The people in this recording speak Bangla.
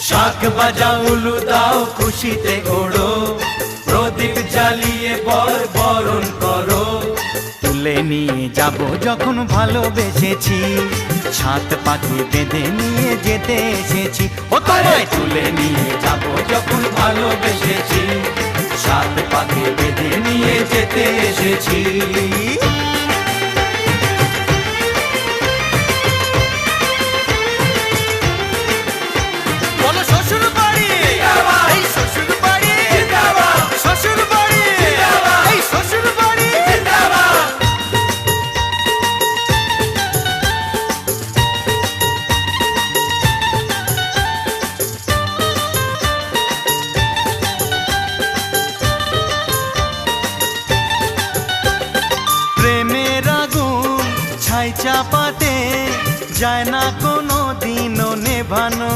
শাক বাজাও উলু দাও খুশিতে ওড়ো, প্রদীপ জ্বালিয়ে বর বরণ করো। তুলে নিয়ে যাব যখন ভালোবেসেছি, সাত পাকে বেঁধে নিয়ে যেতে এসেছি। ও তোমায় তুলে নিয়ে যাব যখন ভালোবেসেছি, সাত পাকে বেঁধে নিয়ে যেতে এসেছি। ছাই চাপাতে যায় না কোনো দিনও নেভানো।